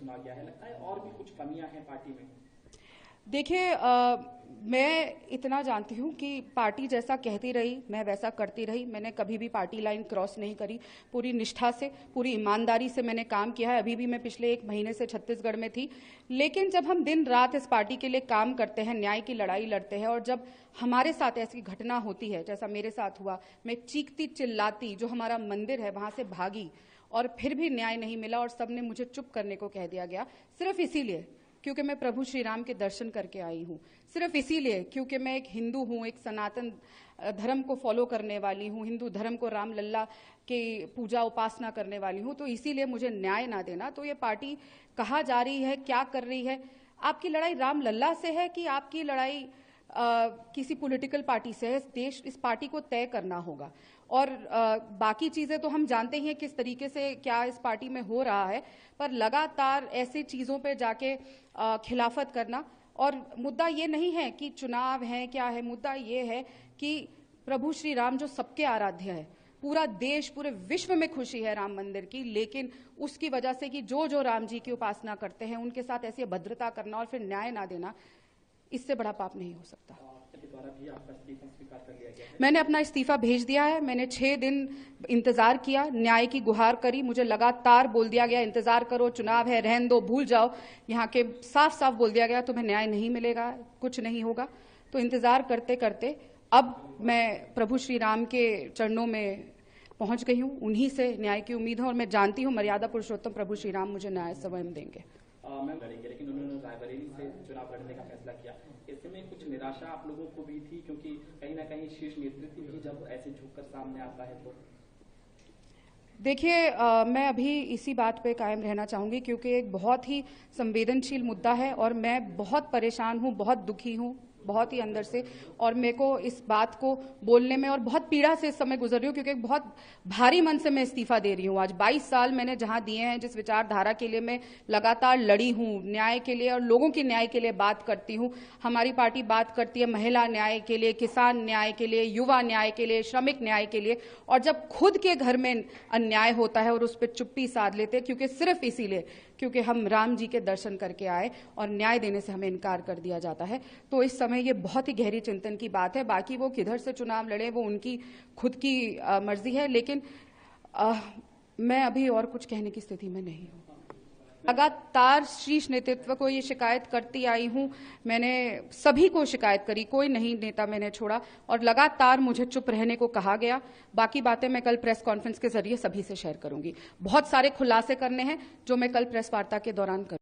चुना गया है, लगता है और भी कुछ कमियां हैं पार्टी में? देखिए, मैं इतना जानती हूँ कि पार्टी जैसा कहती रही मैं वैसा करती रही। मैंने कभी भी पार्टी लाइन क्रॉस नहीं करी। पूरी निष्ठा से, पूरी ईमानदारी से मैंने काम किया है। अभी भी मैं पिछले 1 महीने से छत्तीसगढ़ में थी। लेकिन जब हम दिन रात इस पार्टी के लिए काम करते हैं, न्याय की लड़ाई लड़ते हैं, और जब हमारे साथ ऐसी घटना होती है जैसा मेरे साथ हुआ, मैं चीखती चिल्लाती, जो हमारा मंदिर है वहां से भागी, और फिर भी न्याय नहीं मिला और सबने मुझे चुप करने को कह दिया गया, सिर्फ इसीलिए क्योंकि मैं प्रभु श्री राम के दर्शन करके आई हूँ, सिर्फ इसीलिए क्योंकि मैं एक हिंदू हूँ, एक सनातन धर्म को फॉलो करने वाली हूँ, हिंदू धर्म को राम लल्ला के पूजा उपासना करने वाली हूँ, तो इसीलिए मुझे न्याय ना देना। तो ये पार्टी कहाँ जा रही है, क्या कर रही है? आपकी लड़ाई राम लल्ला से है कि आपकी लड़ाई किसी पॉलिटिकल पार्टी से है? इस पार्टी को तय करना होगा। और बाकी चीजें तो हम जानते ही हैं किस तरीके से क्या इस पार्टी में हो रहा है, पर लगातार ऐसी चीजों पे जाके खिलाफत करना। और मुद्दा ये नहीं है कि चुनाव है क्या है, मुद्दा ये है कि प्रभु श्री राम जो सबके आराध्य है, पूरा देश, पूरे विश्व में खुशी है राम मंदिर की, लेकिन उसकी वजह से कि जो जो राम जी की उपासना करते हैं उनके साथ ऐसी अभद्रता करना और फिर न्याय ना देना, इससे बड़ा पाप नहीं हो सकता। मैंने अपना इस्तीफा भेज दिया है। मैंने 6 दिन इंतजार किया, न्याय की गुहार करी। मुझे लगातार बोल दिया गया इंतजार करो, चुनाव है, रहन दो, भूल जाओ। यहाँ के साफ साफ बोल दिया गया तुम्हें न्याय नहीं मिलेगा, कुछ नहीं होगा। तो इंतजार करते करते अब मैं प्रभु श्री राम के चरणों में पहुंच गई हूँ। उन्हीं से न्याय की उम्मीद है और मैं जानती हूँ मर्यादा पुरुषोत्तम प्रभु श्री राम मुझे न्याय स्वयं देंगे। लेकिन उन्होंने रायबरेली से चुनाव लड़ने का फैसला किया। इसमें कुछ निराशा आप लोगों को भी थी, क्योंकि कहीं ना कहीं शीर्ष नेतृत्व भी जब ऐसे झुककर सामने आता है तो? देखिए, मैं अभी इसी बात पे कायम रहना चाहूंगी क्योंकि एक बहुत ही संवेदनशील मुद्दा है और मैं बहुत परेशान हूँ, बहुत दुखी हूँ, बहुत ही अंदर से। और मेरे को इस बात को बोलने में और बहुत पीड़ा से इस समय गुजर रही हूँ क्योंकि एक बहुत भारी मन से मैं इस्तीफा दे रही हूँ। आज 22 साल मैंने जहां दिए हैं, जिस विचारधारा के लिए मैं लगातार लड़ी हूँ, न्याय के लिए और लोगों के न्याय के लिए बात करती हूँ। हमारी पार्टी बात करती है महिला न्याय के लिए, किसान न्याय के लिए, युवा न्याय के लिए, श्रमिक न्याय के लिए। और जब खुद के घर में अन्याय होता है और उस पर चुप्पी साध लेते हैं, क्योंकि सिर्फ इसीलिए क्योंकि हम राम जी के दर्शन करके आए और न्याय देने से हमें इनकार कर दिया जाता है, तो इस समय ये बहुत ही गहरी चिंतन की बात है। बाकी वो किधर से चुनाव लड़े वो उनकी खुद की मर्जी है, लेकिन मैं अभी और कुछ कहने की स्थिति में नहीं हूँ। लगातार शीर्ष नेतृत्व को ये शिकायत करती आई हूँ। मैंने सभी को शिकायत करी, कोई नहीं नेता मैंने छोड़ा, और लगातार मुझे चुप रहने को कहा गया। बाकी बातें मैं कल प्रेस कॉन्फ्रेंस के जरिए सभी से शेयर करूंगी। बहुत सारे खुलासे करने हैं जो मैं कल प्रेस वार्ता के दौरान करूंगी।